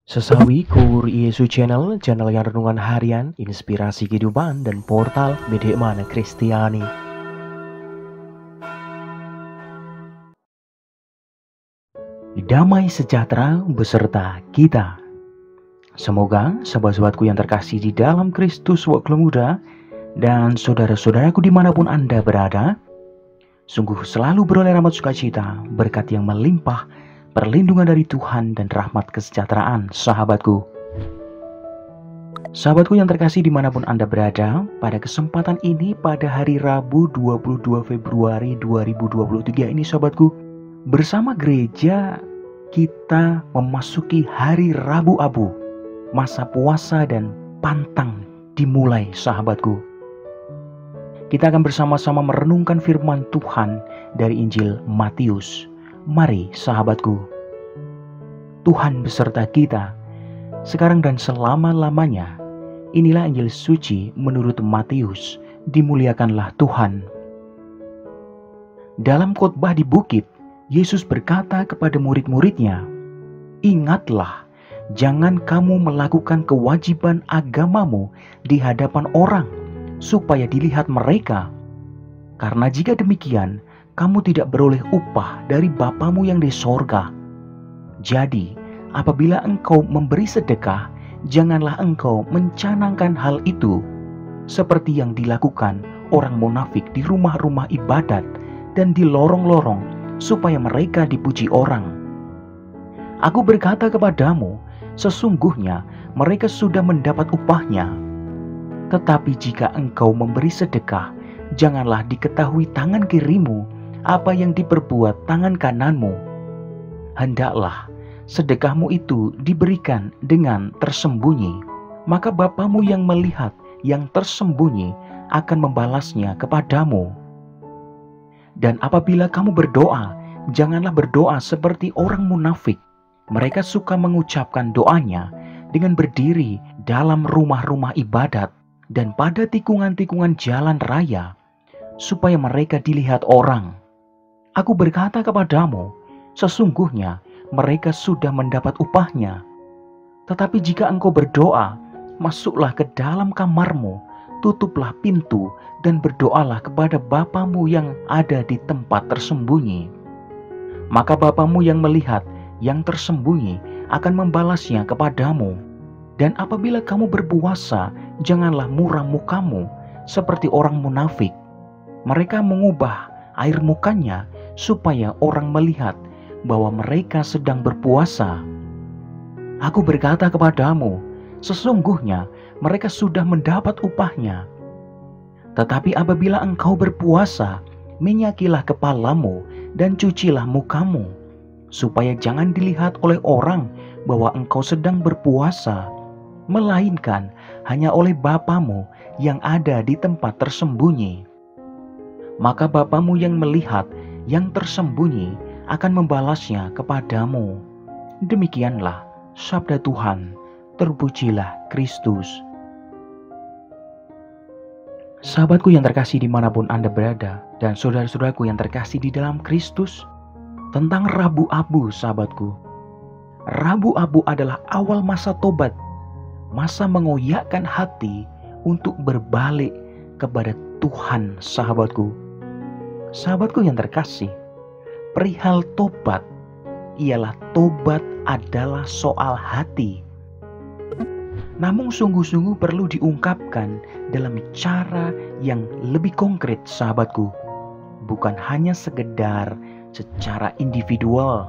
Sesawi Kur Yesu Channel, channel yang renungan harian, inspirasi kehidupan, dan portal Media Mana Kristiani. Damai sejahtera beserta kita. Semoga sahabat-sahabatku yang terkasih di dalam Kristus waktu muda dan saudara-saudaraku dimanapun Anda berada, sungguh selalu beroleh rahmat sukacita, berkat yang melimpah, perlindungan dari Tuhan dan rahmat kesejahteraan, sahabatku. Sahabatku yang terkasih dimanapun Anda berada, pada kesempatan ini pada hari Rabu 22 Februari 2023 ini sahabatku, bersama gereja kita memasuki hari Rabu Abu, masa puasa dan pantang dimulai sahabatku. Kita akan bersama-sama merenungkan firman Tuhan dari Injil Matius. Mari sahabatku, Tuhan beserta kita, sekarang dan selama-lamanya. Inilah Injil suci menurut Matius, dimuliakanlah Tuhan. Dalam khotbah di bukit, Yesus berkata kepada murid-muridnya, "Ingatlah, jangan kamu melakukan kewajiban agamamu di hadapan orang, supaya dilihat mereka. Karena jika demikian, kamu tidak beroleh upah dari Bapamu yang di sorga. Jadi, apabila engkau memberi sedekah, janganlah engkau mencanangkan hal itu, seperti yang dilakukan orang munafik di rumah-rumah ibadat dan di lorong-lorong, supaya mereka dipuji orang. Aku berkata kepadamu, sesungguhnya mereka sudah mendapat upahnya. Tetapi jika engkau memberi sedekah, janganlah diketahui tangan kirimu apa yang diperbuat tangan kananmu. Hendaklah sedekahmu itu diberikan dengan tersembunyi, maka Bapamu yang melihat yang tersembunyi akan membalasnya kepadamu. Dan apabila kamu berdoa, janganlah berdoa seperti orang munafik. Mereka suka mengucapkan doanya dengan berdiri dalam rumah-rumah ibadat dan pada tikungan-tikungan jalan raya, supaya mereka dilihat orang. Aku berkata kepadamu, sesungguhnya mereka sudah mendapat upahnya. Tetapi jika engkau berdoa, masuklah ke dalam kamarmu, tutuplah pintu, dan berdoalah kepada Bapamu yang ada di tempat tersembunyi. Maka Bapamu yang melihat yang tersembunyi akan membalasnya kepadamu. Dan apabila kamu berpuasa, janganlah muram mukamu seperti orang munafik. Mereka mengubah air mukanya supaya orang melihat bahwa mereka sedang berpuasa. Aku berkata kepadamu, sesungguhnya mereka sudah mendapat upahnya. Tetapi apabila engkau berpuasa, minyakilah kepalamu dan cucilah mukamu, supaya jangan dilihat oleh orang bahwa engkau sedang berpuasa, melainkan hanya oleh Bapamu yang ada di tempat tersembunyi. Maka Bapamu yang melihat yang tersembunyi akan membalasnya kepadamu." Demikianlah sabda Tuhan. Terpujilah Kristus. Sahabatku yang terkasih dimanapun Anda berada, dan saudara-saudaraku yang terkasih di dalam Kristus, tentang Rabu Abu sahabatku. Rabu Abu adalah awal masa tobat, masa mengoyakkan hati untuk berbalik kepada Tuhan sahabatku. Sahabatku yang terkasih, perihal tobat ialah tobat adalah soal hati. Namun sungguh-sungguh perlu diungkapkan dalam cara yang lebih konkret sahabatku. Bukan hanya sekedar secara individual,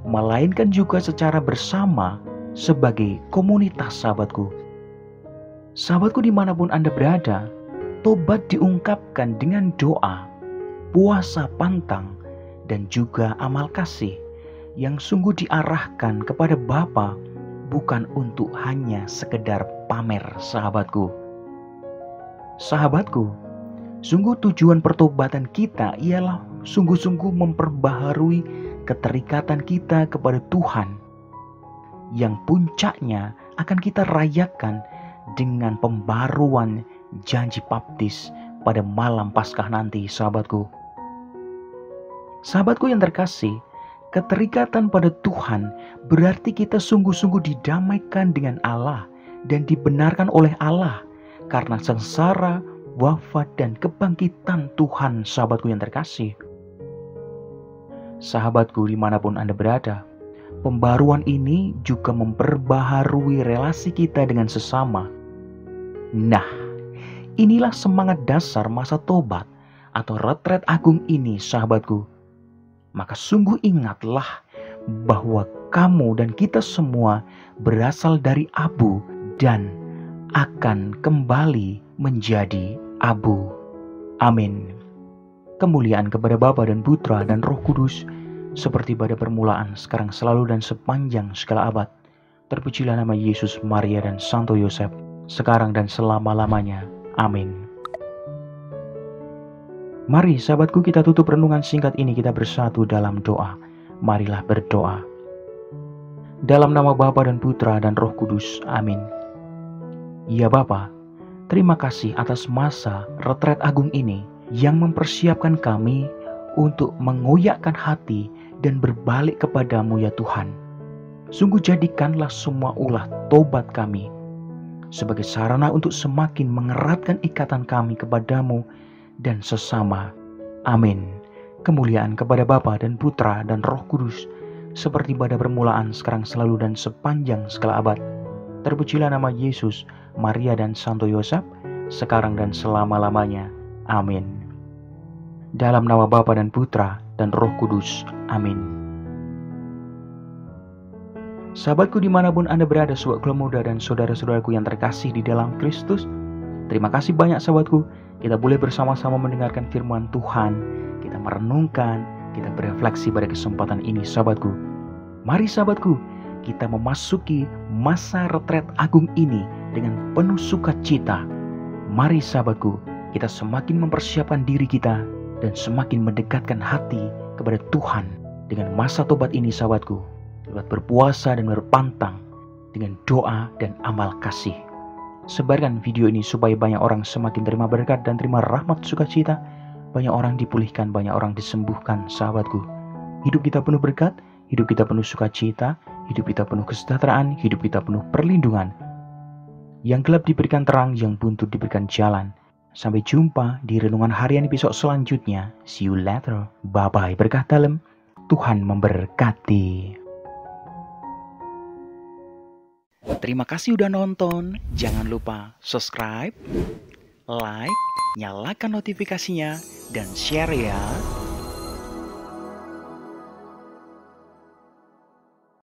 melainkan juga secara bersama sebagai komunitas sahabatku. Sahabatku dimanapun Anda berada, tobat diungkapkan dengan doa, puasa pantang, dan juga amal kasih yang sungguh diarahkan kepada Bapa, bukan untuk hanya sekedar pamer sahabatku. Sahabatku, sungguh tujuan pertobatan kita ialah sungguh-sungguh memperbaharui keterikatan kita kepada Tuhan, yang puncaknya akan kita rayakan dengan pembaruan janji baptis pada malam Paskah nanti sahabatku. Sahabatku yang terkasih, Keterikatan pada Tuhan berarti kita sungguh-sungguh didamaikan dengan Allah dan dibenarkan oleh Allah karena sengsara, wafat, dan kebangkitan Tuhan, sahabatku yang terkasih. Sahabatku, dimanapun Anda berada, pembaruan ini juga memperbaharui relasi kita dengan sesama. Nah, inilah semangat dasar masa tobat atau retret agung ini, sahabatku. Maka sungguh ingatlah bahwa kamu dan kita semua berasal dari abu dan akan kembali menjadi abu. Amin. Kemuliaan kepada Bapa dan Putra dan Roh Kudus, seperti pada permulaan, sekarang, selalu, dan sepanjang segala abad. Terpujilah nama Yesus, Maria, dan Santo Yosef, sekarang dan selama-lamanya. Amin. Mari sahabatku, kita tutup renungan singkat ini, kita bersatu dalam doa. Marilah berdoa. Dalam nama Bapa dan Putra dan Roh Kudus. Amin. Ya Bapa, terima kasih atas masa retret agung ini yang mempersiapkan kami untuk mengoyakkan hati dan berbalik kepadamu ya Tuhan. Sungguh jadikanlah semua ulah tobat kami sebagai sarana untuk semakin mengeratkan ikatan kami kepadamu dan sesama. Amin. Kemuliaan kepada Bapa dan Putra dan Roh Kudus, seperti pada permulaan, sekarang, selalu, dan sepanjang segala abad. Terpujilah nama Yesus, Maria, dan Santo Yosef, sekarang dan selama-lamanya. Amin. Dalam nama Bapa dan Putra dan Roh Kudus. Amin. Sahabatku, dimanapun Anda berada, sobat muda dan saudara-saudaraku yang terkasih di dalam Kristus, terima kasih banyak sahabatku. Kita boleh bersama-sama mendengarkan firman Tuhan, kita merenungkan, kita berefleksi pada kesempatan ini sahabatku. Mari sahabatku, kita memasuki masa retret agung ini dengan penuh sukacita. Mari sahabatku, kita semakin mempersiapkan diri kita dan semakin mendekatkan hati kepada Tuhan dengan masa tobat ini sahabatku, lewat berpuasa dan berpantang dengan doa dan amal kasih. Sebarkan video ini supaya banyak orang semakin terima berkat dan terima rahmat sukacita. Banyak orang dipulihkan, banyak orang disembuhkan sahabatku. Hidup kita penuh berkat, hidup kita penuh sukacita, hidup kita penuh kesejahteraan, hidup kita penuh perlindungan. Yang gelap diberikan terang, yang buntu diberikan jalan. Sampai jumpa di renungan harian episode selanjutnya. See you later. Bye-bye. Berkah dalam. Tuhan memberkati. Terima kasih udah nonton. Jangan lupa subscribe, like, nyalakan notifikasinya, dan share ya.